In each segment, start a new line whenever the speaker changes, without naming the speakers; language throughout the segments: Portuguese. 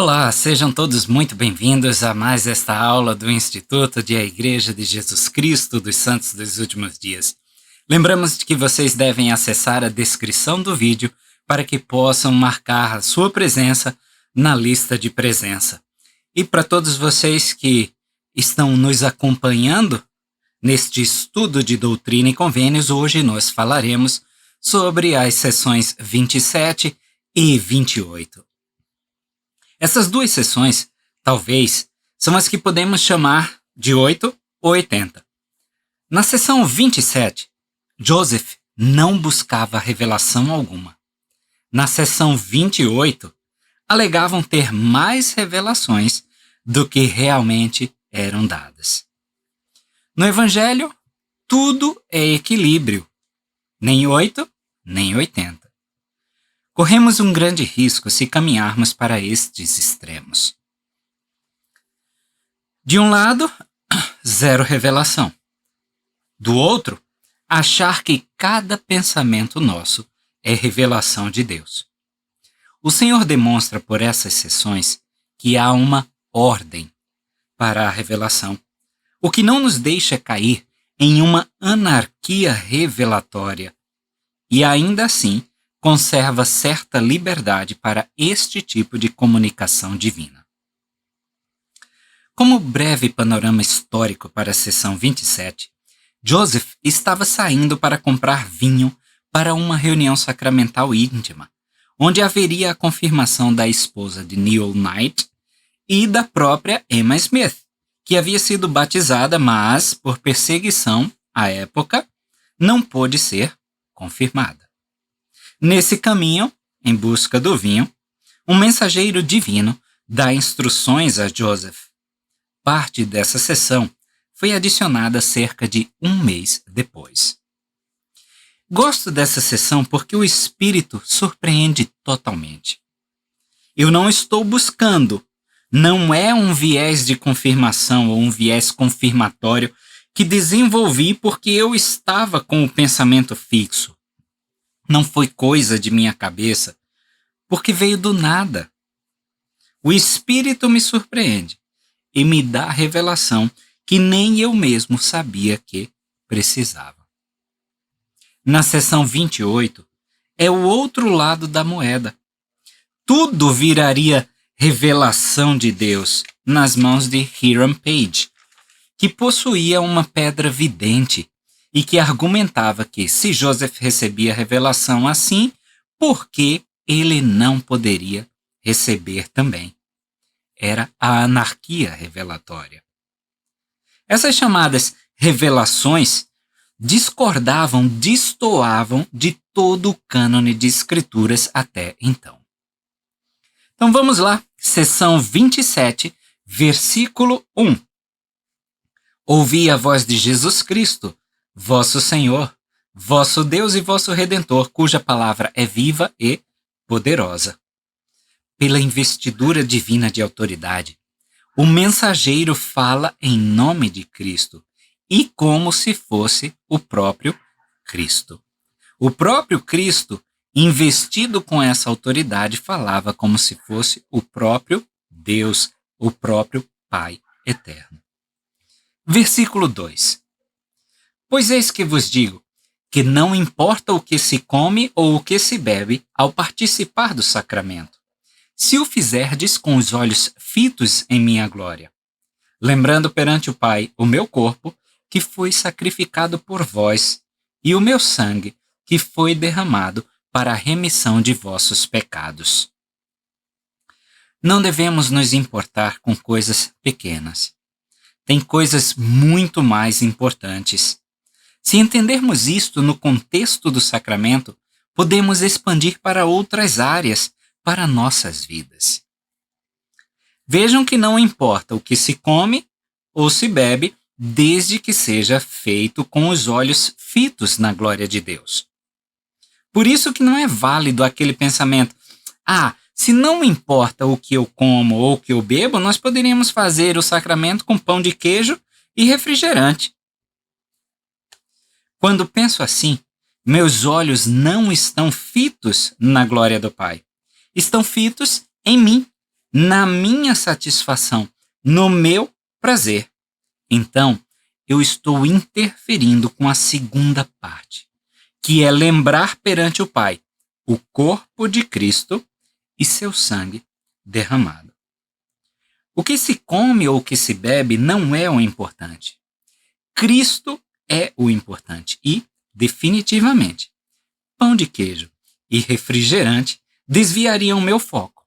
Olá, sejam todos muito bem-vindos a mais esta aula do Instituto de A Igreja de Jesus Cristo dos Santos dos Últimos Dias. Lembramos de que vocês devem acessar a descrição do vídeo para que possam marcar a sua presença na lista de presença. E para todos vocês que estão nos acompanhando neste estudo de doutrina e convênios, hoje nós falaremos sobre as sessões 27 e 28. Essas duas sessões, talvez, são as que podemos chamar de 8 ou 80. Na sessão 27, Joseph não buscava revelação alguma. Na sessão 28, alegavam ter mais revelações do que realmente eram dadas. No Evangelho, tudo é equilíbrio, nem 8, nem 80. Corremos um grande risco se caminharmos para estes extremos. De um lado, zero revelação. Do outro, achar que cada pensamento nosso é revelação de Deus. O Senhor demonstra por essas sessões que há uma ordem para a revelação, o que não nos deixa cair em uma anarquia revelatória e ainda assim conserva certa liberdade para este tipo de comunicação divina. Como breve panorama histórico para a sessão 27, Joseph estava saindo para comprar vinho para uma reunião sacramental íntima, onde haveria a confirmação da esposa de Neil Knight e da própria Emma Smith, que havia sido batizada, mas, por perseguição, à época, não pôde ser confirmada. Nesse caminho, em busca do vinho, um mensageiro divino dá instruções a Joseph. Parte dessa sessão foi adicionada cerca de um mês depois. Gosto dessa sessão porque o Espírito surpreende totalmente. Eu não estou buscando, não é um viés de confirmação ou um viés confirmatório que desenvolvi porque eu estava com o pensamento fixo. Não foi coisa de minha cabeça, porque veio do nada. O Espírito me surpreende e me dá revelação que nem eu mesmo sabia que precisava. Na sessão 28, é o outro lado da moeda. Tudo viraria revelação de Deus nas mãos de Hiram Page, que possuía uma pedra vidente e que argumentava que, se Joseph recebia revelação assim, por que ele não poderia receber também? Era a anarquia revelatória. Essas chamadas revelações destoavam de todo o cânone de escrituras até então. Então vamos lá, sessão 27, versículo 1. Ouvi a voz de Jesus Cristo, vosso Senhor, vosso Deus e vosso Redentor, cuja palavra é viva e poderosa. Pela investidura divina de autoridade, o mensageiro fala em nome de Cristo e como se fosse o próprio Cristo. O próprio Cristo, investido com essa autoridade, falava como se fosse o próprio Deus, o próprio Pai eterno. Versículo 2. Pois eis que vos digo, que não importa o que se come ou o que se bebe ao participar do sacramento, se o fizerdes com os olhos fitos em minha glória, lembrando perante o Pai o meu corpo, que foi sacrificado por vós, e o meu sangue, que foi derramado para a remissão de vossos pecados. Não devemos nos importar com coisas pequenas. Tem coisas muito mais importantes. Se entendermos isto no contexto do sacramento, podemos expandir para outras áreas, para nossas vidas. Vejam que não importa o que se come ou se bebe, desde que seja feito com os olhos fitos na glória de Deus. Por isso que não é válido aquele pensamento, se não importa o que eu como ou o que eu bebo, nós poderíamos fazer o sacramento com pão de queijo e refrigerante. Quando penso assim, meus olhos não estão fitos na glória do Pai. Estão fitos em mim, na minha satisfação, no meu prazer, então eu estou interferindo com a segunda parte, que é lembrar perante o Pai o corpo de Cristo e seu sangue derramado. O que se come ou o que se bebe não é o importante. Cristo é o importante e, definitivamente, pão de queijo e refrigerante desviariam meu foco.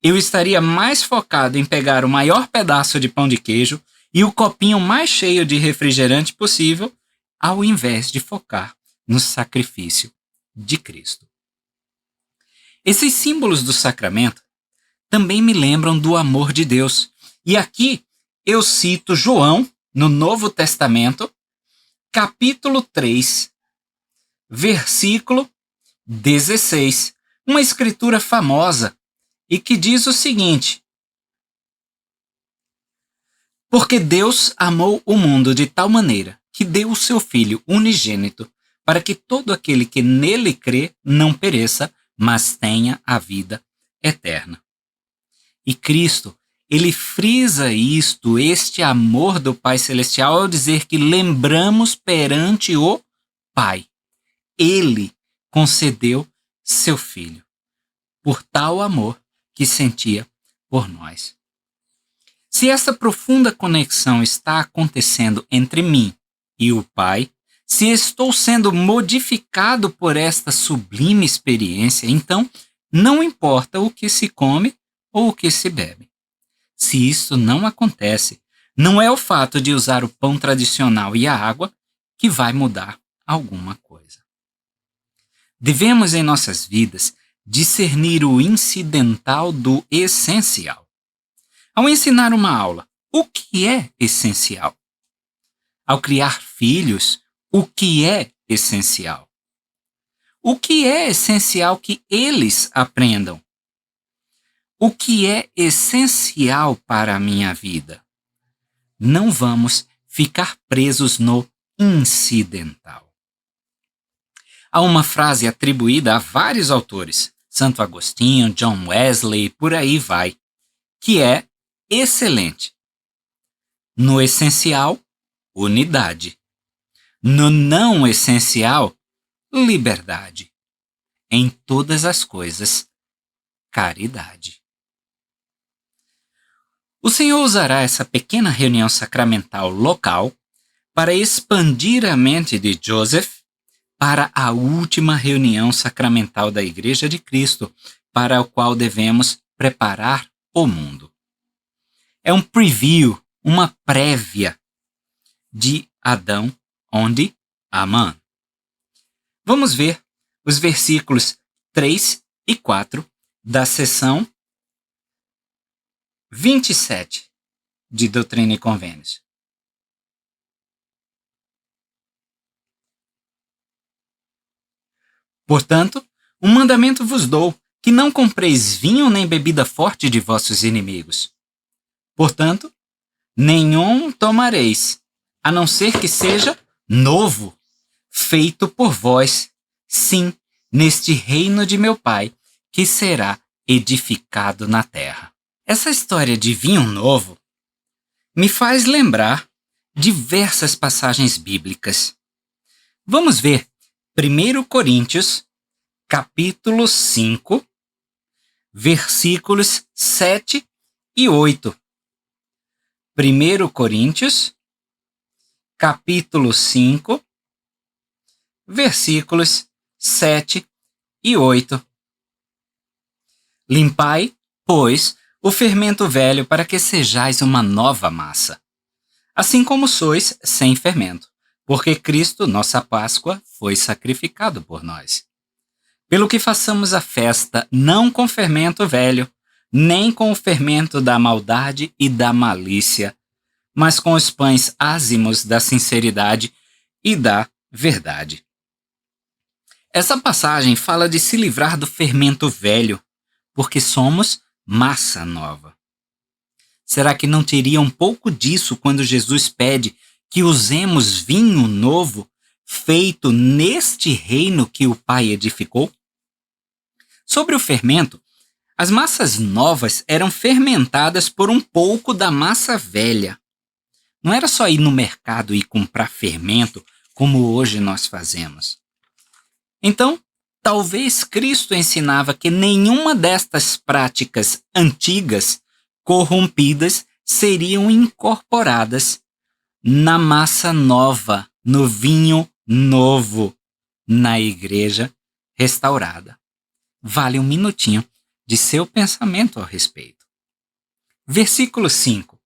Eu estaria mais focado em pegar o maior pedaço de pão de queijo e o copinho mais cheio de refrigerante possível, ao invés de focar no sacrifício de Cristo. Esses símbolos do sacramento também me lembram do amor de Deus. E aqui eu cito João, no Novo Testamento, capítulo 3, versículo 16, uma escritura famosa e que diz o seguinte: porque Deus amou o mundo de tal maneira que deu o seu Filho unigênito para que todo aquele que nele crê não pereça, mas tenha a vida eterna. E Cristo, ele frisa este amor do Pai Celestial ao dizer que lembramos perante o Pai. Ele concedeu seu Filho, por tal amor que sentia por nós. Se essa profunda conexão está acontecendo entre mim e o Pai, se estou sendo modificado por esta sublime experiência, então não importa o que se come ou o que se bebe. Se isso não acontece, não é o fato de usar o pão tradicional e a água que vai mudar alguma coisa. Devemos, em nossas vidas, discernir o incidental do essencial. Ao ensinar uma aula, o que é essencial? Ao criar filhos, o que é essencial? O que é essencial que eles aprendam? O que é essencial para a minha vida? Não vamos ficar presos no incidental. Há uma frase atribuída a vários autores, Santo Agostinho, John Wesley, por aí vai, que é excelente. No essencial, unidade. No não essencial, liberdade. Em todas as coisas, caridade. O Senhor usará essa pequena reunião sacramental local para expandir a mente de Joseph para a última reunião sacramental da Igreja de Cristo, para a qual devemos preparar o mundo. É um preview, uma prévia de Adão, onde Amã. Vamos ver os versículos 3 e 4 da seção 27 de Doutrina e Convênios. Portanto, um mandamento vos dou, que não compreis vinho nem bebida forte de vossos inimigos. Portanto, nenhum tomareis, a não ser que seja novo, feito por vós, sim, neste reino de meu Pai, que será edificado na terra. Essa história de vinho novo me faz lembrar diversas passagens bíblicas. Vamos ver 1 Coríntios, capítulo 5, versículos 7 e 8. 1 Coríntios, capítulo 5, versículos 7 e 8. Limpai, pois, o fermento velho para que sejais uma nova massa, assim como sois sem fermento, porque Cristo, nossa Páscoa, foi sacrificado por nós. Pelo que façamos a festa não com fermento velho, nem com o fermento da maldade e da malícia, mas com os pães ázimos da sinceridade e da verdade. Essa passagem fala de se livrar do fermento velho, porque somos massa nova. Será que não teria um pouco disso quando Jesus pede que usemos vinho novo, feito neste reino que o Pai edificou? Sobre o fermento, As massas novas eram fermentadas por um pouco da massa velha. Não era só ir no mercado e comprar fermento, como hoje nós fazemos. Então, talvez Cristo ensinava que nenhuma destas práticas antigas, corrompidas, seriam incorporadas na massa nova, no vinho novo, na igreja restaurada. Vale um minutinho de seu pensamento ao respeito. Versículo 5.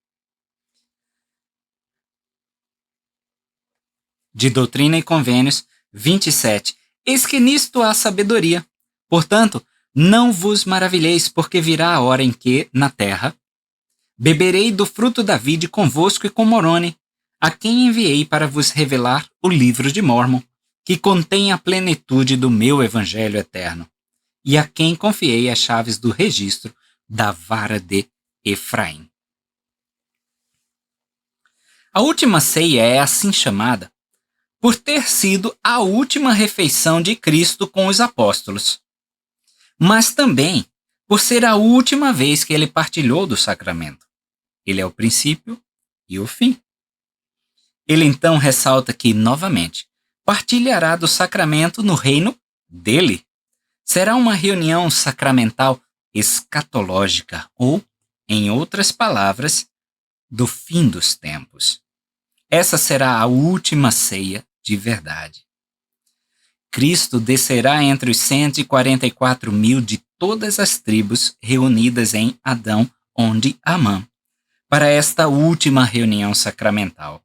De Doutrina e Convênios 27. Eis que nisto há sabedoria. Portanto, não vos maravilheis, porque virá a hora em que, na terra, beberei do fruto da vide convosco e com Moroni, a quem enviei para vos revelar o livro de Mórmon, que contém a plenitude do meu evangelho eterno, e a quem confiei as chaves do registro da vara de Efraim. A última ceia é assim chamada por ter sido a última refeição de Cristo com os apóstolos, mas também por ser a última vez que ele partilhou do sacramento. Ele é o princípio e o fim. Ele então ressalta que, novamente, partilhará do sacramento no reino dele. Será uma reunião sacramental escatológica ou, em outras palavras, do fim dos tempos. Essa será a última ceia de verdade. Cristo descerá entre os 144 mil de todas as tribos reunidas em Adão, onde Amã, para esta última reunião sacramental.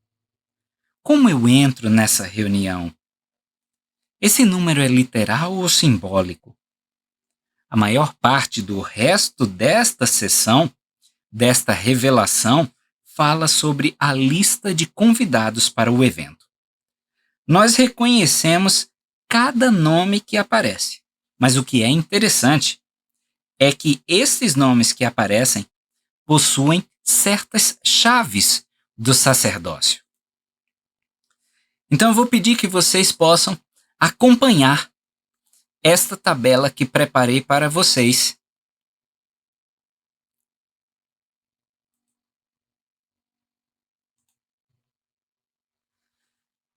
Como eu entro nessa reunião? Esse número é literal ou simbólico? A maior parte do resto desta sessão, desta revelação, fala sobre a lista de convidados para o evento. Nós reconhecemos cada nome que aparece, mas o que é interessante é que esses nomes que aparecem possuem certas chaves do sacerdócio. Então eu vou pedir que vocês possam acompanhar esta tabela que preparei para vocês.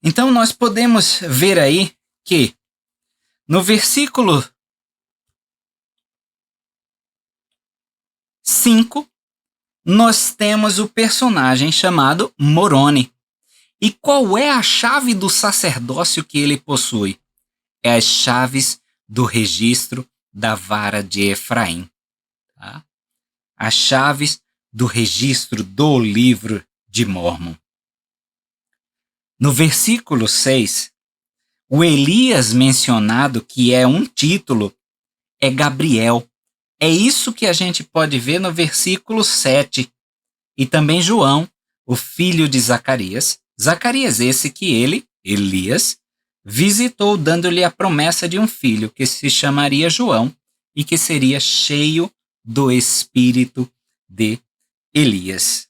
Então nós podemos ver aí que no versículo 5 nós temos o personagem chamado Moroni. E qual é a chave do sacerdócio que ele possui? É as chaves do registro da vara de Efraim. Tá? As chaves do registro do livro de Mórmon. No versículo 6, o Elias mencionado, que é um título, é Gabriel. É isso que a gente pode ver no versículo 7. E também João, o filho de Zacarias. Zacarias esse que ele, Elias, visitou dando-lhe a promessa de um filho que se chamaria João e que seria cheio do espírito de Elias.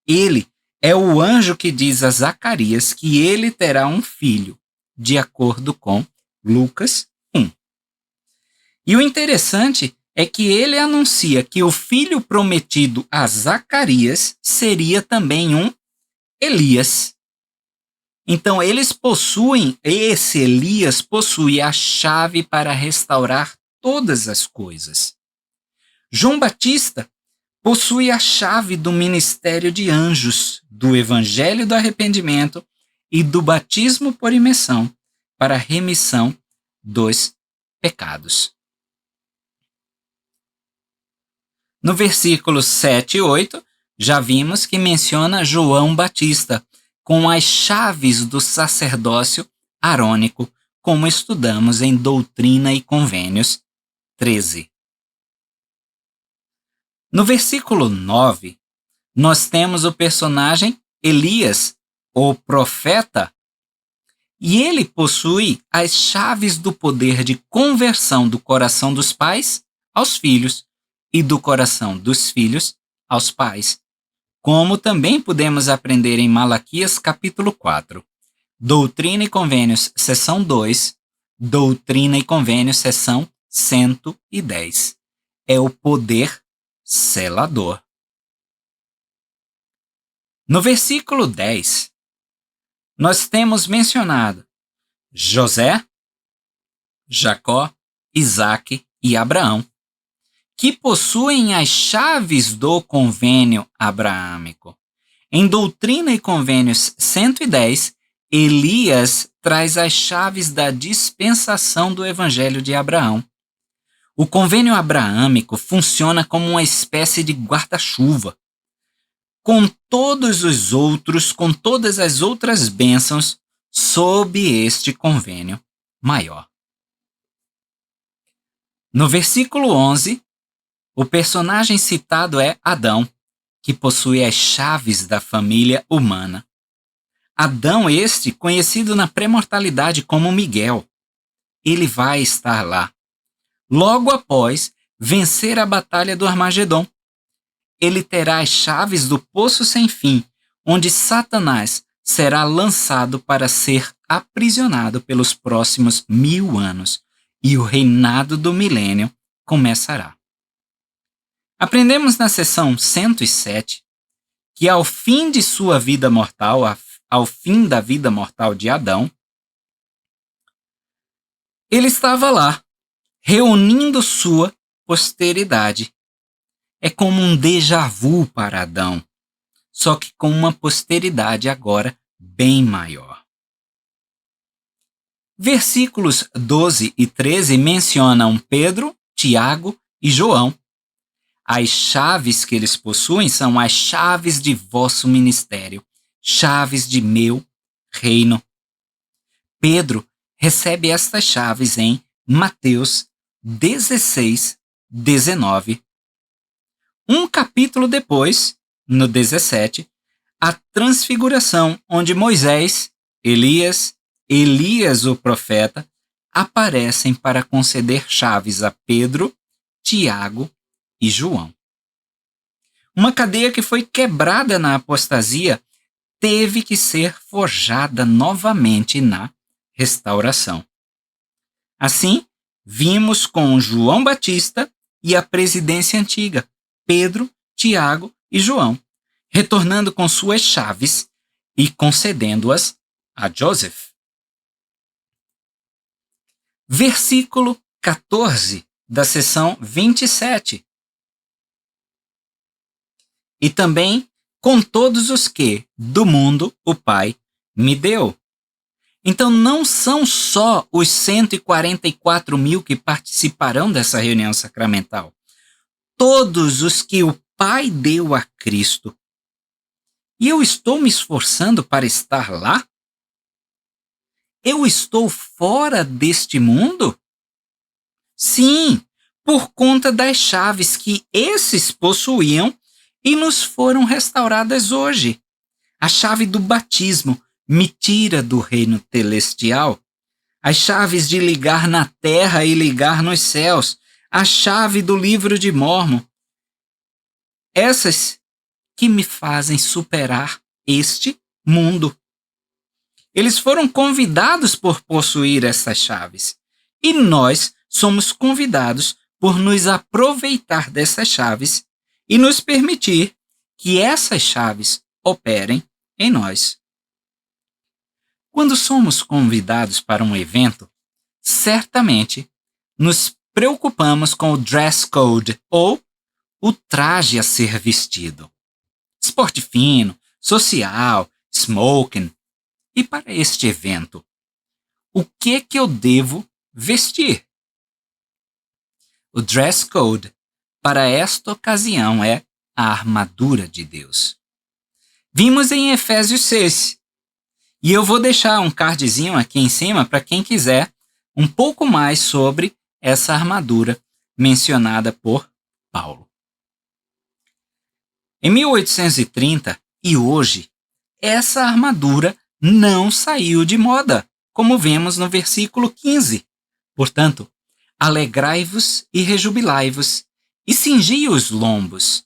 Ele é o anjo que diz a Zacarias que ele terá um filho, de acordo com Lucas 1. E o interessante é que ele anuncia que o filho prometido a Zacarias seria também um Elias. Então esse Elias possui a chave para restaurar todas as coisas. João Batista possui a chave do ministério de anjos, do evangelho do arrependimento e do batismo por imersão para a remissão dos pecados. No versículo 7 e 8, já vimos que menciona João Batista com as chaves do sacerdócio arônico, como estudamos em Doutrina e Convênios 13. No versículo 9, nós temos o personagem Elias, o profeta, e ele possui as chaves do poder de conversão do coração dos pais aos filhos e do coração dos filhos aos pais, como também podemos aprender em Malaquias capítulo 4, Doutrina e Convênios, seção 2, Doutrina e Convênios, seção 110. é o poder selador. No versículo 10, nós temos mencionado José, Jacó, Isaque e Abraão, que possuem as chaves do convênio abraâmico. Em Doutrina e Convênios 110, Elias traz as chaves da dispensação do Evangelho de Abraão. O convênio abraâmico funciona como uma espécie de guarda-chuva, com todas as outras bênçãos sob este convênio maior. No versículo 11, o personagem citado é Adão, que possui as chaves da família humana. Adão este, conhecido na pré-mortalidade como Miguel, ele vai estar lá, logo após vencer a batalha do Armagedon. Ele terá as chaves do poço sem fim, onde Satanás será lançado para ser aprisionado pelos próximos 1000 anos, e o reinado do milênio começará. Aprendemos na sessão 107 que ao fim de sua vida mortal, ao fim da vida mortal de Adão, ele estava lá, reunindo sua posteridade. É como um déjà vu para Adão, só que com uma posteridade agora bem maior. Versículos 12 e 13 mencionam Pedro, Tiago e João. As chaves que eles possuem são as chaves de vosso ministério, chaves de meu reino. Pedro recebe estas chaves em Mateus 16, 19. Um capítulo depois, no 17, a transfiguração, onde Moisés, Elias o profeta, aparecem para conceder chaves a Pedro, Tiago e João. Uma cadeia que foi quebrada na apostasia teve que ser forjada novamente na restauração. Assim, vimos com João Batista e a presidência antiga, Pedro, Tiago e João, retornando com suas chaves e concedendo-as a Joseph. Versículo 14 da seção 27. E também com todos os que, do mundo, o Pai me deu. Então não são só os 144 mil que participarão dessa reunião sacramental. Todos os que o Pai deu a Cristo. E eu estou me esforçando para estar lá? Eu estou fora deste mundo? Sim, por conta das chaves que esses possuíam e nos foram restauradas hoje. A chave do batismo me tira do reino celestial. As chaves de ligar na terra e ligar nos céus. A chave do livro de Mórmon. Essas que me fazem superar este mundo. Eles foram convidados por possuir essas chaves. E nós somos convidados por nos aproveitar dessas chaves e nos permitir que essas chaves operem em nós. Quando somos convidados para um evento, certamente nos preocupamos com o dress code ou o traje a ser vestido. Esporte fino, social, smoking. E para este evento, o que eu devo vestir? O dress code para esta ocasião é a armadura de Deus. Vimos em Efésios 6. E eu vou deixar um cardzinho aqui em cima para quem quiser um pouco mais sobre essa armadura mencionada por Paulo. Em 1830 e hoje, essa armadura não saiu de moda, como vemos no versículo 15. Portanto, alegrai-vos e rejubilai-vos, e cingi os lombos,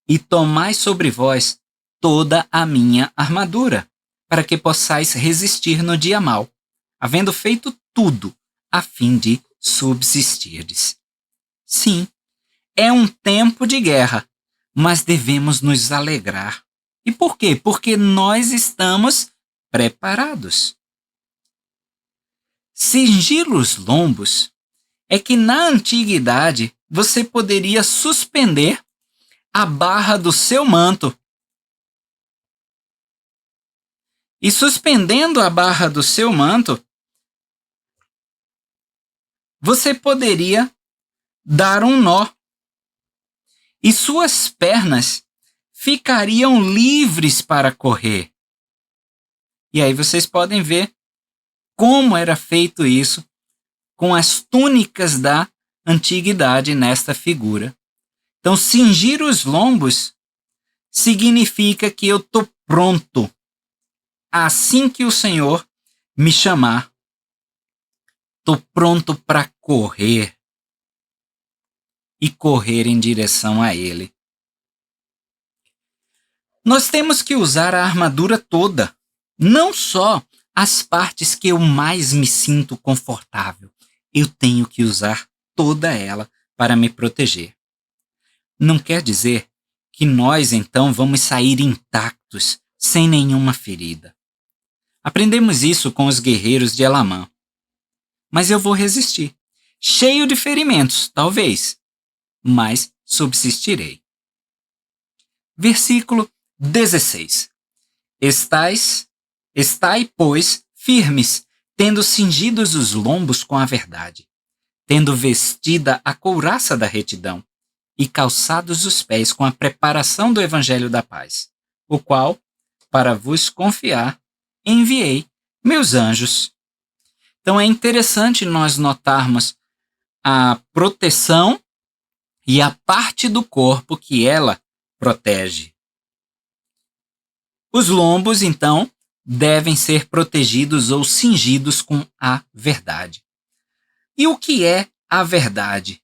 e tomai sobre vós toda a minha armadura, para que possais resistir no dia mau, havendo feito tudo a fim de subsistirdes. Sim, É um tempo de guerra, mas devemos nos alegrar. E por quê? Porque nós estamos preparados. Cingir os lombos é que na antiguidade você poderia suspender a barra do seu manto. E suspendendo a barra do seu manto, você poderia dar um nó. E suas pernas ficariam livres para correr. E aí vocês podem ver como era feito isso com as túnicas da antiguidade nesta figura. Então, cingir os lombos significa que eu estou pronto. Assim que o Senhor me chamar, estou pronto para correr e correr em direção a Ele. Nós temos que usar a armadura toda, não só as partes que eu mais me sinto confortável. Eu tenho que usar toda ela para me proteger. Não quer dizer que nós, então, vamos sair intactos, sem nenhuma ferida. Aprendemos isso com os guerreiros de Elamã. Mas eu vou resistir. Cheio de ferimentos, talvez, mas subsistirei. Versículo 16. Estai, pois, firmes, tendo cingidos os lombos com a verdade, tendo vestida a couraça da retidão, e calçados os pés com a preparação do evangelho da paz, o qual, para vos confiar, enviei meus anjos. Então é interessante nós notarmos a proteção e a parte do corpo que ela protege. Os lombos, então, devem ser protegidos ou cingidos com a verdade. E o que é a verdade?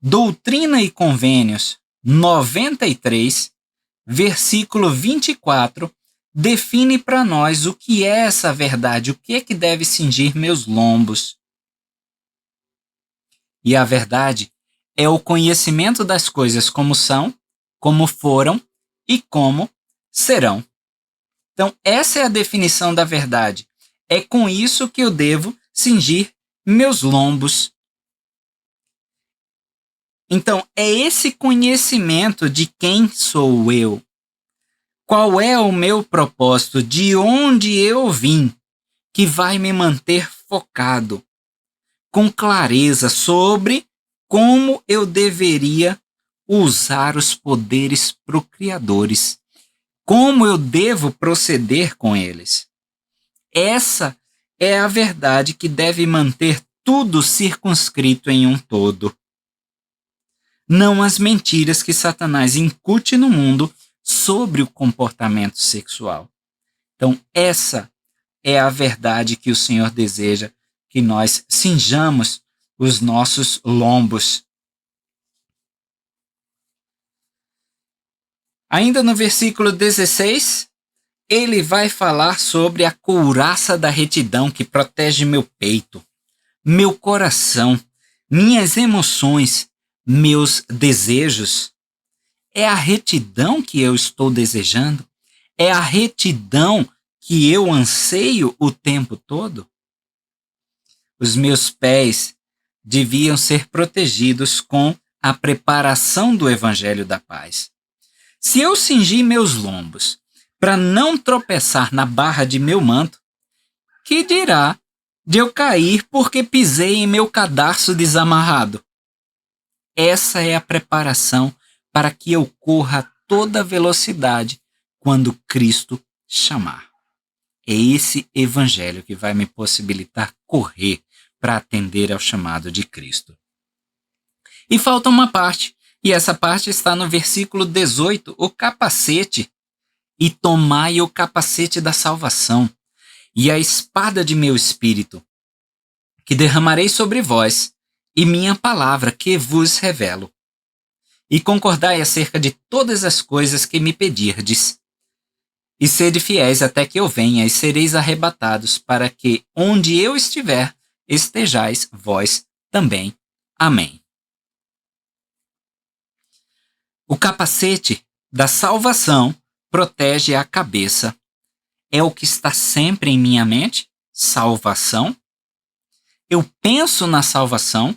Doutrina e Convênios 93, versículo 24, define para nós o que é essa verdade, o que é que deve cingir meus lombos. E a verdade é o conhecimento das coisas como são, como foram e como serão. Então, essa é a definição da verdade. É com isso que eu devo cingir meus lombos. Então, é esse conhecimento de quem sou eu. Qual é o meu propósito? De onde eu vim? Que vai me manter focado, com clareza sobre como eu deveria usar os poderes procriadores. Como eu devo proceder com eles. Essa é a verdade que deve manter tudo circunscrito em um todo. Não as mentiras que Satanás incute no mundo sobre o comportamento sexual. Então, essa é a verdade que o Senhor deseja que nós cinjamos os nossos lombos. Ainda no versículo 16, ele vai falar sobre a couraça da retidão que protege meu peito, meu coração, minhas emoções, meus desejos. É a retidão que eu estou desejando? É a retidão que eu anseio o tempo todo? Os meus pés deviam ser protegidos com a preparação do evangelho da paz. Se eu cingir meus lombos para não tropeçar na barra de meu manto, que dirá de eu cair porque pisei em meu cadarço desamarrado? Essa é a preparação para que eu corra a toda velocidade quando Cristo chamar. É esse evangelho que vai me possibilitar correr para atender ao chamado de Cristo. E falta uma parte, e essa parte está no versículo 18, o capacete. E tomai o capacete da salvação, e a espada de meu espírito, que derramarei sobre vós, e minha palavra que vos revelo. E concordai acerca de todas as coisas que me pedirdes. E sede fiéis até que eu venha, e sereis arrebatados, para que, onde eu estiver, estejais vós também. Amém. O capacete da salvação protege a cabeça. É o que está sempre em minha mente? Salvação. Eu penso na salvação,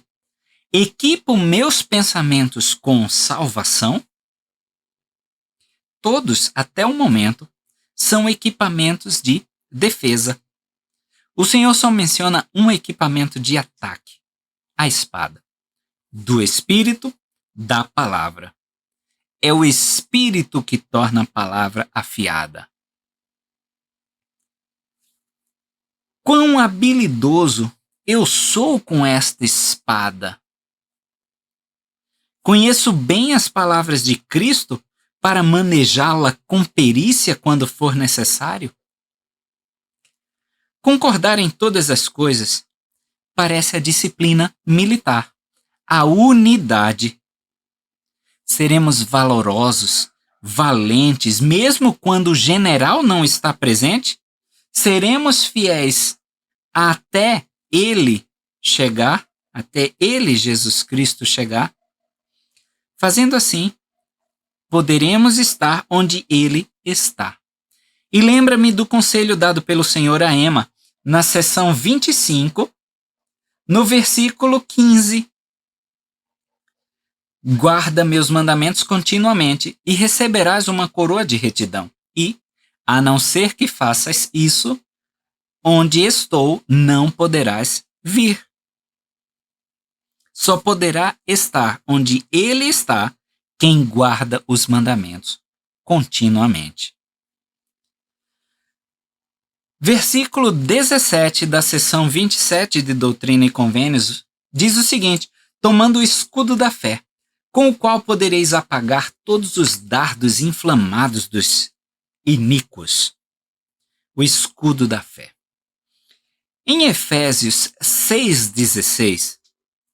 equipo meus pensamentos com salvação. Todos, até o momento, são equipamentos de defesa. O Senhor só menciona um equipamento de ataque: a espada. Do Espírito, da palavra. É o Espírito que torna a palavra afiada. Quão habilidoso eu sou com esta espada! Conheço bem as palavras de Cristo para manejá-la com perícia quando for necessário? Concordar em todas as coisas parece a disciplina militar, a unidade. Seremos valorosos, valentes, mesmo quando o general não está presente? Seremos fiéis até ele chegar, até ele, Jesus Cristo, chegar? Fazendo assim, poderemos estar onde ele está. E lembra-me do conselho dado pelo Senhor a Ema, na seção 25, no versículo 15. Guarda meus mandamentos continuamente e receberás uma coroa de retidão. E, a não ser que faças isso, onde estou não poderás vir. Só poderá estar onde ele está quem guarda os mandamentos continuamente. Versículo 17 da seção 27 de Doutrina e Convênios diz o seguinte: tomando o escudo da fé, com o qual podereis apagar todos os dardos inflamados dos iníquos. O escudo da fé. Em Efésios 6,16,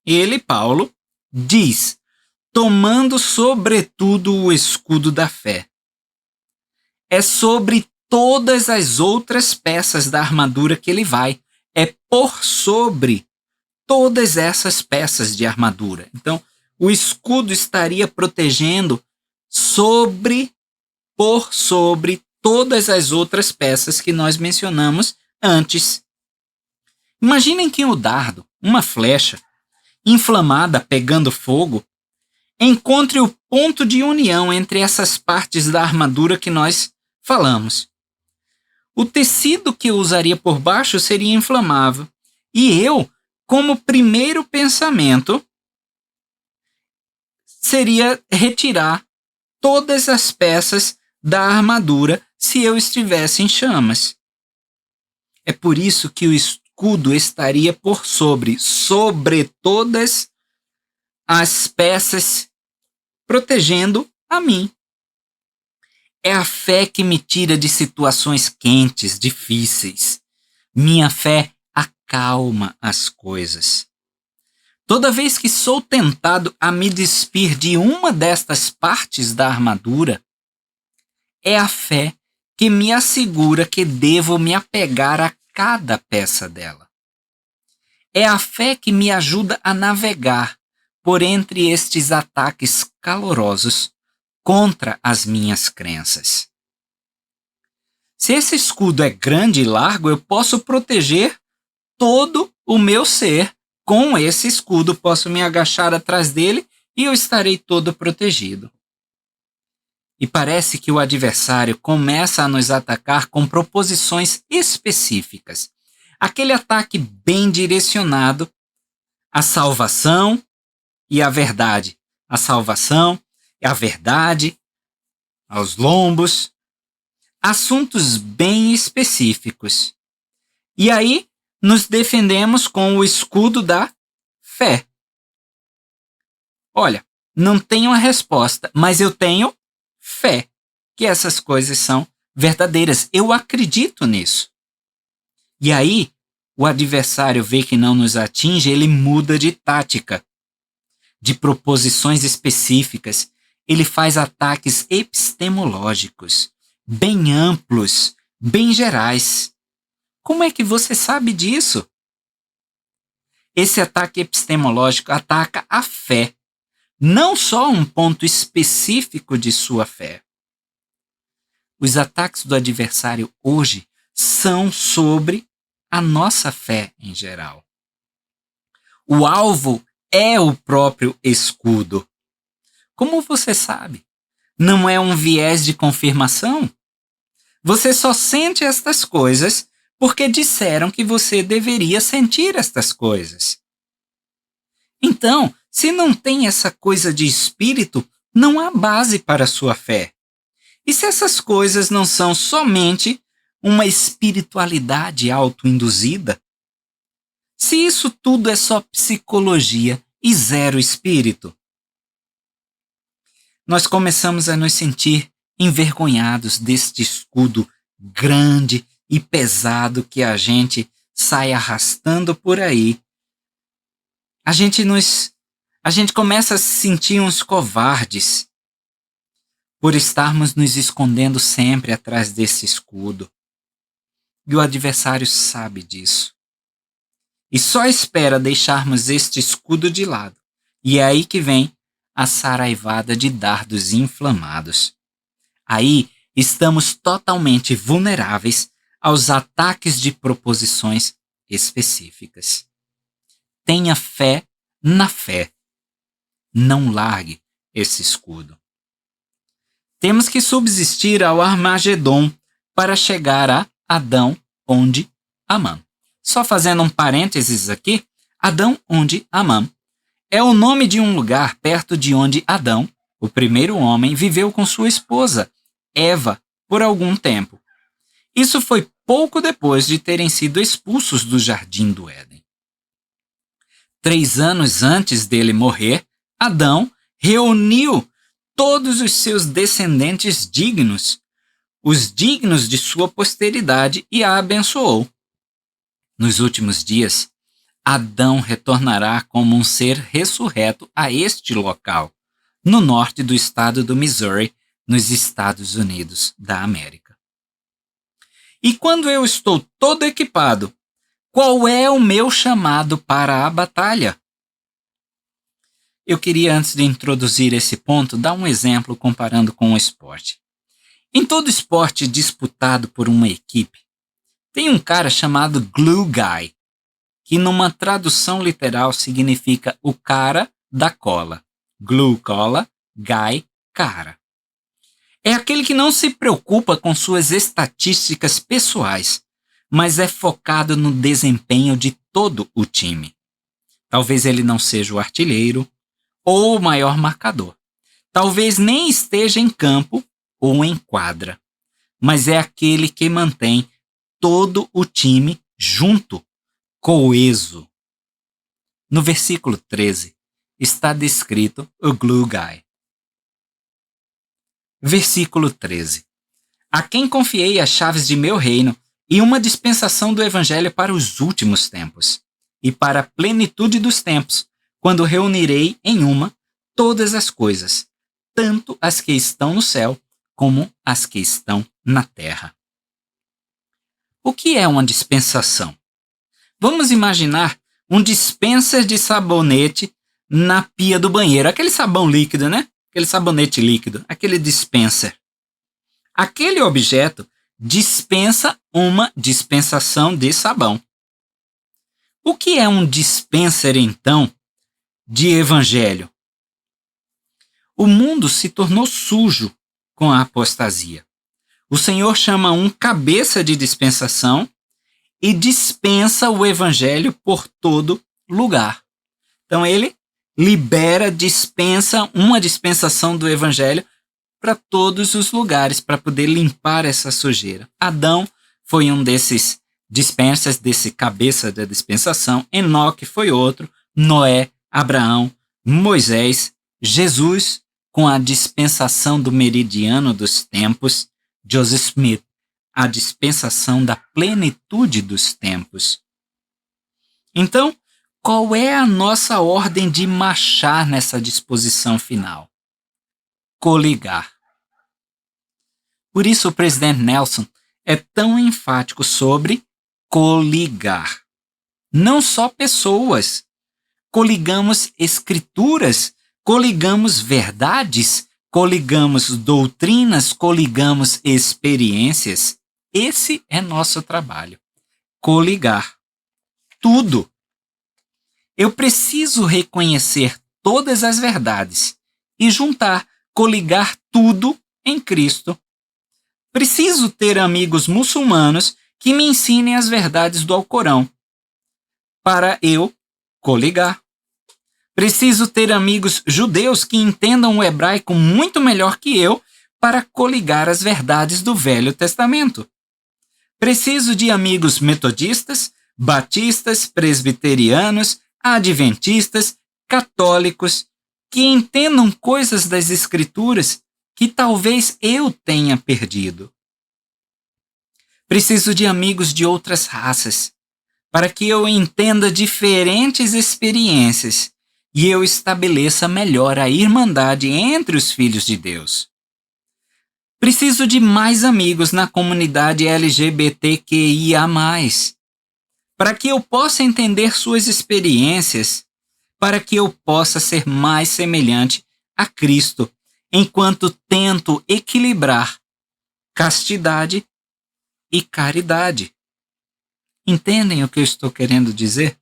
ele, Paulo, diz: tomando sobretudo o escudo da fé. É sobre todas as outras peças da armadura que ele vai. É por sobre todas essas peças de armadura. Então, o escudo estaria protegendo por sobre todas as outras peças que nós mencionamos antes. Imaginem que o dardo, uma flecha, inflamada, pegando fogo, encontre o ponto de união entre essas partes da armadura que nós falamos. O tecido que eu usaria por baixo seria inflamável. E eu, como primeiro pensamento, seria retirar todas as peças da armadura se eu estivesse em chamas. É por isso que o escudo estaria por sobre todas as peças, protegendo a mim. É a fé que me tira de situações quentes, difíceis. Minha fé acalma as coisas. Toda vez que sou tentado a me despir de uma destas partes da armadura, é a fé que me assegura que devo me apegar a cada peça dela. É a fé que me ajuda a navegar por entre estes ataques calorosos contra as minhas crenças. Se esse escudo é grande e largo, eu posso proteger todo o meu ser com esse escudo. Posso me agachar atrás dele e eu estarei todo protegido. E parece que o adversário começa a nos atacar com proposições específicas. Aquele ataque bem direcionado à salvação e à verdade. A salvação e a verdade, aos lombos. Assuntos bem específicos. E aí, nos defendemos com o escudo da fé. Olha, não tenho a resposta, mas eu tenho fé que essas coisas são verdadeiras. Eu acredito nisso. E aí, o adversário vê que não nos atinge, ele muda de tática, de proposições específicas. Ele faz ataques epistemológicos, bem amplos, bem gerais. Como é que você sabe disso? Esse ataque epistemológico ataca a fé, não só um ponto específico de sua fé. Os ataques do adversário hoje são sobre a nossa fé em geral. O alvo é o próprio escudo. Como você sabe? Não é um viés de confirmação? Você só sente estas coisas porque disseram que você deveria sentir estas coisas. Então, se não tem essa coisa de espírito, não há base para a sua fé. E se essas coisas não são somente uma espiritualidade autoinduzida? Se isso tudo é só psicologia e zero espírito? Nós começamos a nos sentir envergonhados deste escudo grande e pesado que a gente sai arrastando por aí. A gente começa a se sentir uns covardes por estarmos nos escondendo sempre atrás desse escudo. E o adversário sabe disso. E só espera deixarmos este escudo de lado. E é aí que vem a saraivada de dardos inflamados. Aí estamos totalmente vulneráveis aos ataques de proposições específicas. Tenha fé na fé. Não largue esse escudo. Temos que subsistir ao Armagedon para chegar a Adão onde Amã. Só fazendo um parênteses aqui, Adão onde Amã é o nome de um lugar perto de onde Adão, o primeiro homem, viveu com sua esposa, Eva, por algum tempo. Isso foi pouco depois de terem sido expulsos do Jardim do Éden. 3 anos antes dele morrer, Adão reuniu todos os seus descendentes dignos, os dignos de sua posteridade, e a abençoou. Nos últimos dias, Adão retornará como um ser ressurreto a este local, no norte do estado do Missouri, nos Estados Unidos da América. E quando eu estou todo equipado, qual é o meu chamado para a batalha? Eu queria, antes de introduzir esse ponto, dar um exemplo comparando com o esporte. Em todo esporte disputado por uma equipe, tem um cara chamado Glue Guy, que numa tradução literal significa o cara da cola. Glue, cola, guy, cara. É aquele que não se preocupa com suas estatísticas pessoais, mas é focado no desempenho de todo o time. Talvez ele não seja o artilheiro ou o maior marcador. Talvez nem esteja em campo ou em quadra, mas é aquele que mantém todo o time junto, coeso. No versículo 13 está descrito o Glue Guy. Versículo 13. A quem confiei as chaves de meu reino e uma dispensação do evangelho para os últimos tempos, e para a plenitude dos tempos, quando reunirei em uma todas as coisas, tanto as que estão no céu como as que estão na terra. O que é uma dispensação? Vamos imaginar um dispenser de sabonete na pia do banheiro. Aquele sabão líquido, né? Aquele sabonete líquido, aquele dispenser. Aquele objeto dispensa uma dispensação de sabão. O que é um dispenser, então, de evangelho? O mundo se tornou sujo com a apostasia. O Senhor chama um cabeça de dispensação e dispensa o evangelho por todo lugar. Então ele dispensa uma dispensação do evangelho para todos os lugares, para poder limpar essa sujeira. Adão foi um desses dispensers, desse cabeça da dispensação. Enoque foi outro. Noé, Abraão, Moisés, Jesus, com a dispensação do meridiano dos tempos. Joseph Smith, a dispensação da plenitude dos tempos. Então, qual é a nossa ordem de marchar nessa disposição final? Coligar. Por isso o presidente Nelson é tão enfático sobre coligar. Não só pessoas. Coligamos escrituras Coligamos verdades, coligamos doutrinas, coligamos experiências. Esse é nosso trabalho. Coligar tudo. Eu preciso reconhecer todas as verdades e juntar, coligar tudo em Cristo. Preciso ter amigos muçulmanos que me ensinem as verdades do Alcorão, para eu coligar. Preciso ter amigos judeus que entendam o hebraico muito melhor que eu, para coligar as verdades do Velho Testamento. Preciso de amigos metodistas, batistas, presbiterianos, adventistas, católicos, que entendam coisas das Escrituras que talvez eu tenha perdido. Preciso de amigos de outras raças, para que eu entenda diferentes experiências e eu estabeleça melhor a irmandade entre os filhos de Deus. Preciso de mais amigos na comunidade LGBTQIA+, para que eu possa entender suas experiências, para que eu possa ser mais semelhante a Cristo, enquanto tento equilibrar castidade e caridade. Entendem o que eu estou querendo dizer?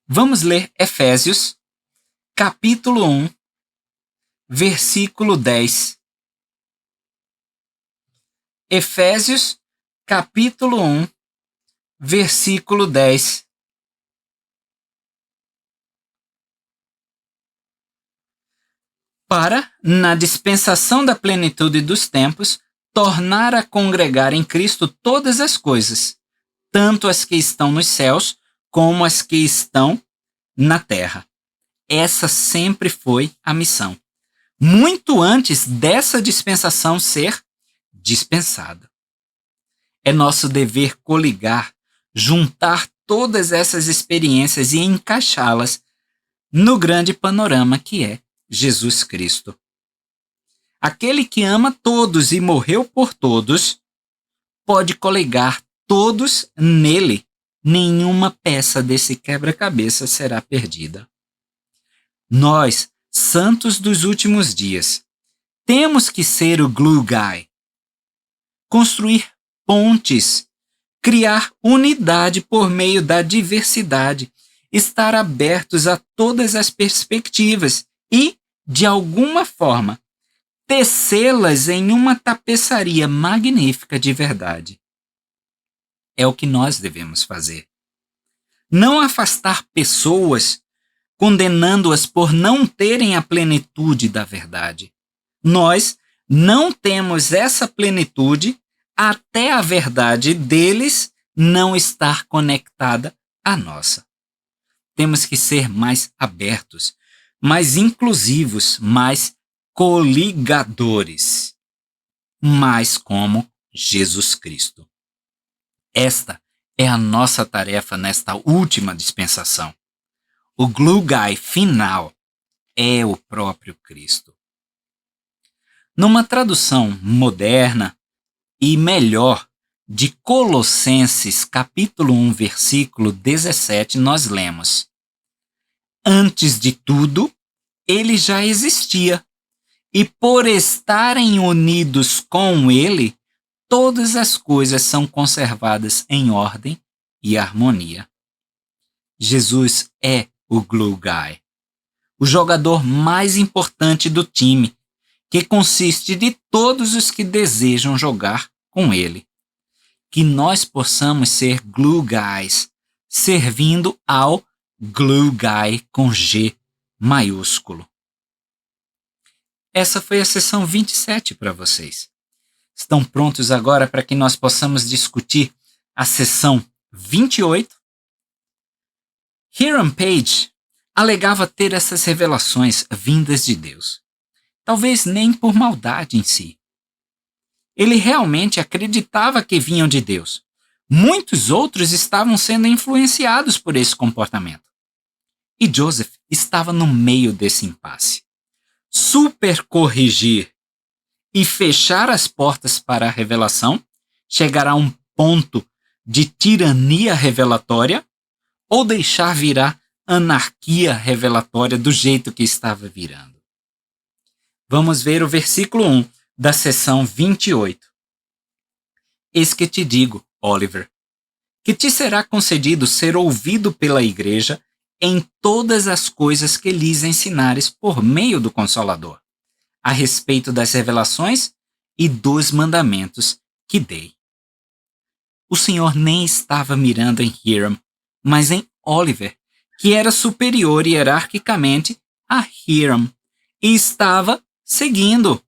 Vamos ler Efésios, capítulo 1, versículo 10. Efésios, capítulo 1, versículo 10. Para, na dispensação da plenitude dos tempos, tornar a congregar em Cristo todas as coisas, tanto as que estão nos céus, como as que estão na terra. Essa sempre foi a missão, muito antes dessa dispensação ser dispensada. É nosso dever coligar, juntar todas essas experiências e encaixá-las no grande panorama que é Jesus Cristo. Aquele que ama todos e morreu por todos, pode coligar todos nele. Nenhuma peça desse quebra-cabeça será perdida. Nós, santos dos últimos dias, temos que ser o glue guy. Construir pontes, criar unidade por meio da diversidade, estar abertos a todas as perspectivas e, de alguma forma, tecê-las em uma tapeçaria magnífica de verdade. É o que nós devemos fazer. Não afastar pessoas, condenando-as por não terem a plenitude da verdade. Nós não temos essa plenitude até a verdade deles não estar conectada à nossa. Temos que ser mais abertos, mais inclusivos, mais coligadores, mais como Jesus Cristo. Esta é a nossa tarefa nesta última dispensação. O glue guy final é o próprio Cristo. Numa tradução moderna e melhor de Colossenses capítulo 1, versículo 17, nós lemos: Antes de tudo, ele já existia, e por estarem unidos com ele, todas as coisas são conservadas em ordem e harmonia. Jesus é o glue guy, o jogador mais importante do time, que consiste de todos os que desejam jogar com ele. Que nós possamos ser glue guys, servindo ao glue guy com G maiúsculo. Essa foi a sessão 27 para vocês. Estão prontos agora para que nós possamos discutir a sessão 28? Hiram Page alegava ter essas revelações vindas de Deus. Talvez nem por maldade em si. Ele realmente acreditava que vinham de Deus. Muitos outros estavam sendo influenciados por esse comportamento. E Joseph estava no meio desse impasse. Supercorrigir e fechar as portas para a revelação, chegar a um ponto de tirania revelatória, ou deixar virar anarquia revelatória do jeito que estava virando. Vamos ver o versículo 1 da seção 28. Eis que te digo, Oliver, que te será concedido ser ouvido pela igreja em todas as coisas que lhes ensinares por meio do Consolador, a respeito das revelações e dos mandamentos que dei. O Senhor nem estava mirando em Hiram, mas em Oliver, que era superior hierarquicamente a Hiram, e estava seguindo.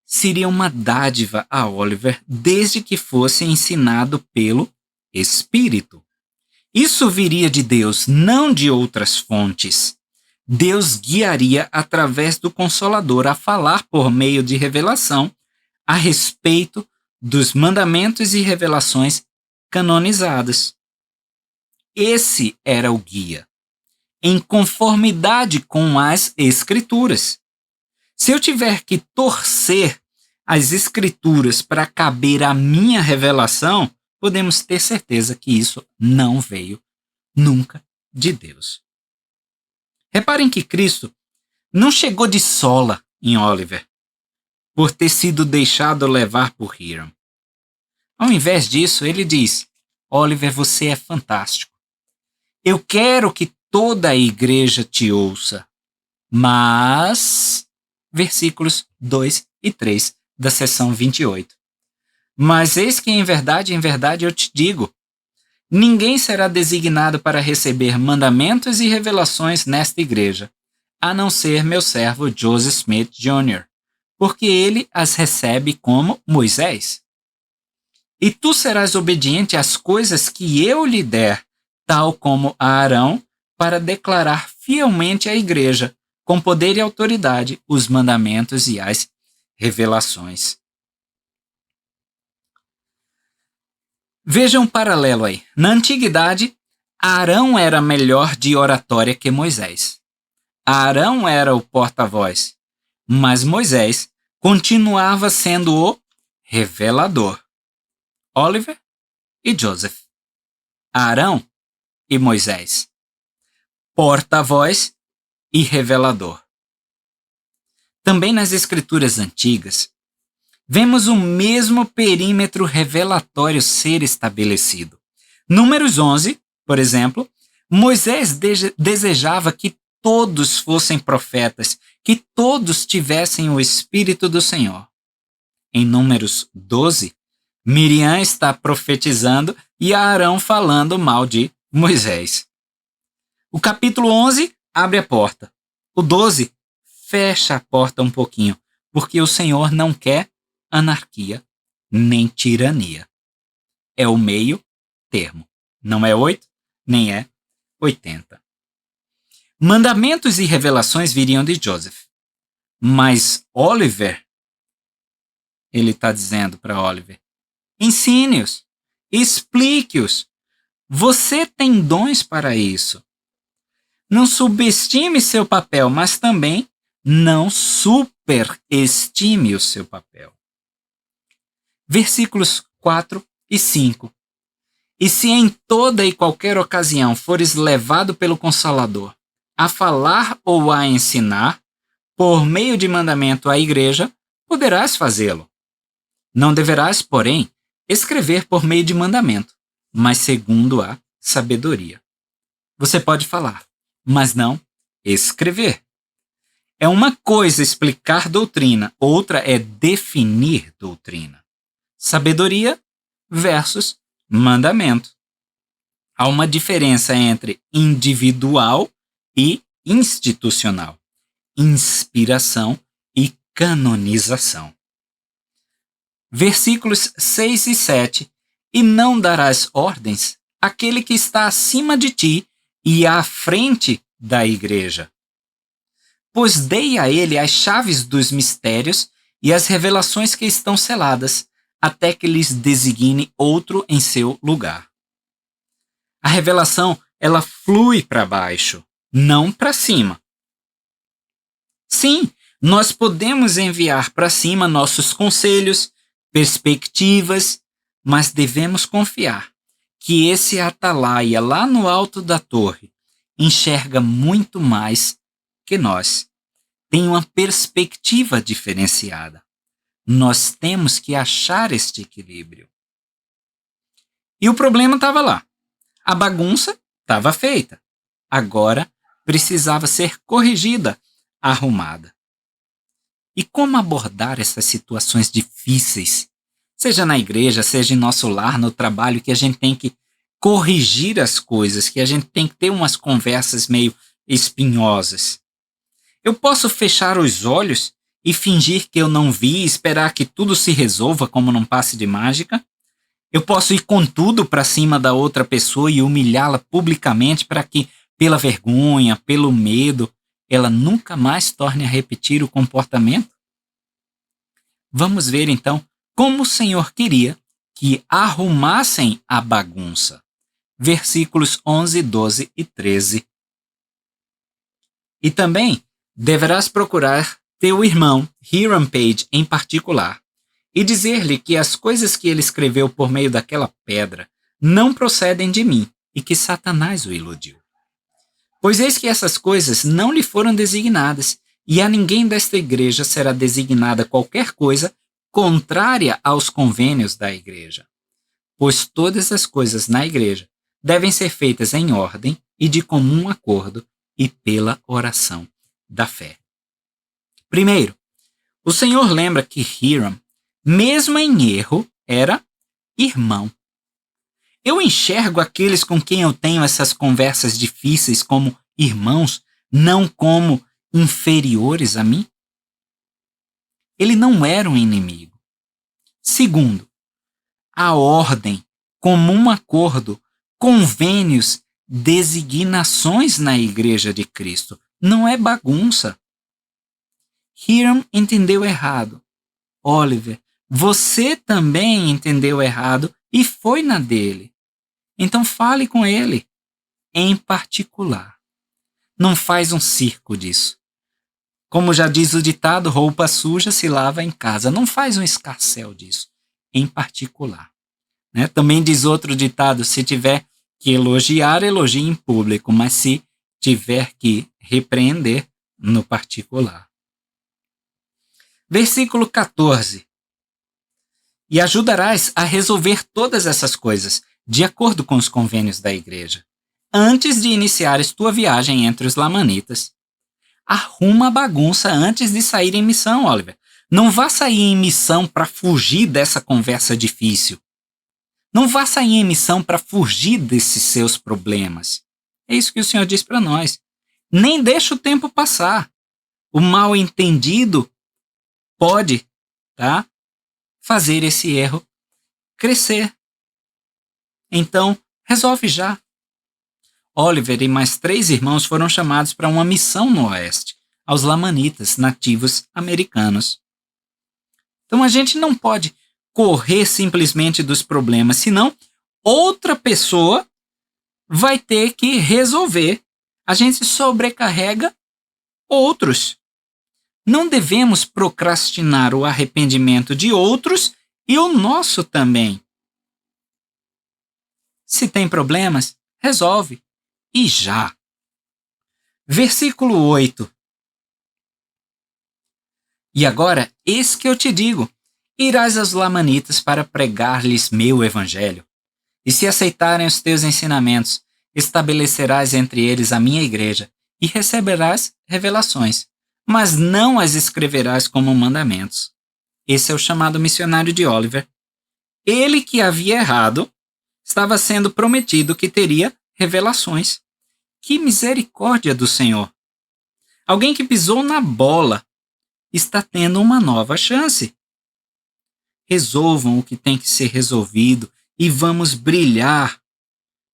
Seria uma dádiva a Oliver desde que fosse ensinado pelo Espírito. Isso viria de Deus, não de outras fontes. Deus guiaria através do Consolador a falar por meio de revelação a respeito dos mandamentos e revelações canonizadas. Esse era o guia, em conformidade com as Escrituras. Se eu tiver que torcer as Escrituras para caber a minha revelação, podemos ter certeza que isso não veio nunca de Deus. Reparem que Cristo não chegou de sola em Oliver, por ter sido deixado levar por Hiram. Ao invés disso, ele diz: Oliver, você é fantástico. Eu quero que toda a igreja te ouça. Mas, versículos 2 e 3 da seção 28. Mas eis que em verdade eu te digo, ninguém será designado para receber mandamentos e revelações nesta igreja, a não ser meu servo Joseph Smith Jr., porque ele as recebe como Moisés. E tu serás obediente às coisas que eu lhe der, tal como a Arão, para declarar fielmente à igreja, com poder e autoridade, os mandamentos e as revelações. Veja um paralelo aí. Na antiguidade, Arão era melhor de oratória que Moisés. Arão era o porta-voz, mas Moisés continuava sendo o revelador. Oliver e Joseph. Arão e Moisés. Porta-voz e revelador. Também nas escrituras antigas, vemos o mesmo perímetro revelatório ser estabelecido. Números 11, por exemplo, Moisés desejava que todos fossem profetas, que todos tivessem o Espírito do Senhor. Em Números 12, Miriam está profetizando e Arão falando mal de Moisés. O capítulo 11 abre a porta. O 12 fecha a porta um pouquinho, porque o Senhor não quer anarquia nem tirania. É o meio termo. Não é 8, nem é 80. Mandamentos e revelações viriam de Joseph. Mas Oliver, ele está dizendo para Oliver, ensine-os, explique-os. Você tem dons para isso. Não subestime seu papel, mas também não superestime o seu papel. Versículos 4 e 5. E se em toda e qualquer ocasião fores levado pelo Consolador a falar ou a ensinar, por meio de mandamento à igreja, poderás fazê-lo. Não deverás, porém, escrever por meio de mandamento, mas segundo a sabedoria. Você pode falar, mas não escrever. É uma coisa explicar doutrina, outra é definir doutrina. Sabedoria versus mandamento. Há uma diferença entre individual e institucional, inspiração e canonização. Versículos 6 e 7. E não darás ordens àquele que está acima de ti e à frente da igreja. Pois dei a ele as chaves dos mistérios e as revelações que estão seladas, até que lhes designe outro em seu lugar. A revelação, ela flui para baixo, não para cima. Sim, nós podemos enviar para cima nossos conselhos, perspectivas, mas devemos confiar que esse atalaia lá no alto da torre enxerga muito mais que nós. Tem uma perspectiva diferenciada. Nós temos que achar este equilíbrio. E o problema estava lá. A bagunça estava feita. Agora precisava ser corrigida, arrumada. E como abordar essas situações difíceis? Seja na igreja, seja em nosso lar, no trabalho, que a gente tem que corrigir as coisas, que a gente tem que ter umas conversas meio espinhosas. Eu posso fechar os olhos e fingir que eu não vi e esperar que tudo se resolva como num passe de mágica? Eu posso ir com tudo para cima da outra pessoa e humilhá-la publicamente para que, pela vergonha, pelo medo, ela nunca mais torne a repetir o comportamento? Vamos ver então como o Senhor queria que arrumassem a bagunça. Versículos 11, 12 e 13. E também deverás procurar teu irmão, Hiram Page, em particular, e dizer-lhe que as coisas que ele escreveu por meio daquela pedra não procedem de mim e que Satanás o iludiu. Pois eis que essas coisas não lhe foram designadas, e a ninguém desta igreja será designada qualquer coisa contrária aos convênios da igreja. Pois todas as coisas na igreja devem ser feitas em ordem e de comum acordo e pela oração da fé. Primeiro, o Senhor lembra que Hiram, mesmo em erro, era irmão. Eu enxergo aqueles com quem eu tenho essas conversas difíceis como irmãos, não como inferiores a mim? Ele não era um inimigo. Segundo, a ordem, comum acordo, convênios, designações na Igreja de Cristo. Não é bagunça. Hiram entendeu errado. Oliver, você também entendeu errado e foi na dele. Então fale com ele, em particular. Não faz um circo disso. Como já diz o ditado, roupa suja se lava em casa. Não faz um escarcéu disso, em particular. Né? Também diz outro ditado, se tiver que elogiar, elogie em público, mas se tiver que repreender, no particular. Versículo 14. E ajudarás a resolver todas essas coisas, de acordo com os convênios da igreja, antes de iniciares tua viagem entre os lamanitas. Arruma a bagunça antes de sair em missão, Oliver. Não vá sair em missão para fugir dessa conversa difícil. Não vá sair em missão para fugir desses seus problemas. É isso que o Senhor diz para nós. Nem deixa o tempo passar. O mal entendido pode, fazer esse erro crescer. Então, resolve já. Oliver e mais 3 irmãos foram chamados para uma missão no Oeste, aos lamanitas, nativos americanos. Então a gente não pode correr simplesmente dos problemas, senão outra pessoa vai ter que resolver. A gente sobrecarrega outros. Não devemos procrastinar o arrependimento de outros e o nosso também. Se tem problemas, resolve. E já. Versículo 8. E agora, eis que eu te digo, irás aos lamanitas para pregar-lhes meu evangelho. E se aceitarem os teus ensinamentos, estabelecerás entre eles a minha igreja e receberás revelações, mas não as escreverás como mandamentos. Esse é o chamado missionário de Oliver. Ele que havia errado, estava sendo prometido que teria revelações. Que misericórdia do Senhor! Alguém que pisou na bola está tendo uma nova chance. Resolvam o que tem que ser resolvido e vamos brilhar.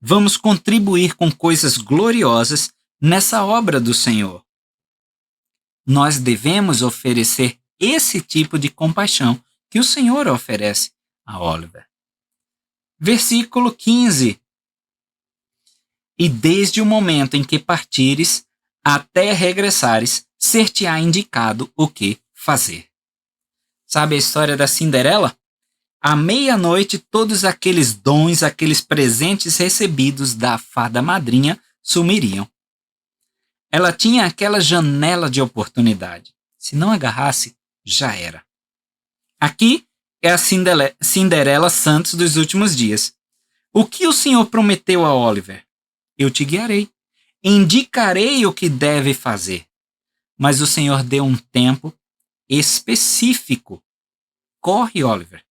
Vamos contribuir com coisas gloriosas nessa obra do Senhor. Nós devemos oferecer esse tipo de compaixão que o Senhor oferece a Oliver. Versículo 15. E desde o momento em que partires até regressares, ser-te-á indicado o que fazer. Sabe a história da Cinderela? À meia-noite, todos aqueles dons, aqueles presentes recebidos da fada madrinha sumiriam. Ela tinha aquela janela de oportunidade. Se não agarrasse, já era. Aqui é a Cinderela Santos dos últimos dias. O que o Senhor prometeu a Oliver? Eu te guiarei. Indicarei o que deve fazer. Mas o Senhor deu um tempo específico. Corre, Oliver.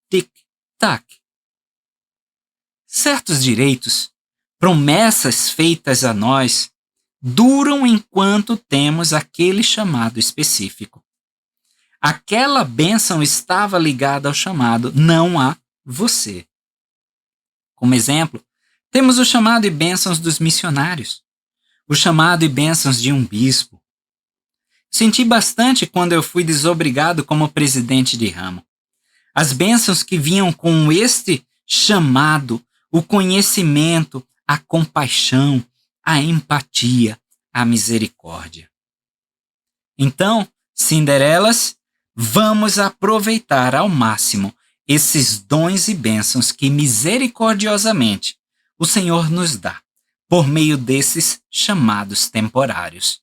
Tic-tac. Certos direitos, promessas feitas a nós, duram enquanto temos aquele chamado específico. Aquela bênção estava ligada ao chamado, não a você. Como exemplo, temos o chamado e bênçãos dos missionários, o chamado e bênçãos de um bispo. Senti bastante quando eu fui desobrigado como presidente de ramo. As bênçãos que vinham com este chamado, o conhecimento, a compaixão, a empatia, a misericórdia. Então, Cinderelas, vamos aproveitar ao máximo esses dons e bênçãos que misericordiosamente o Senhor nos dá, por meio desses chamados temporários.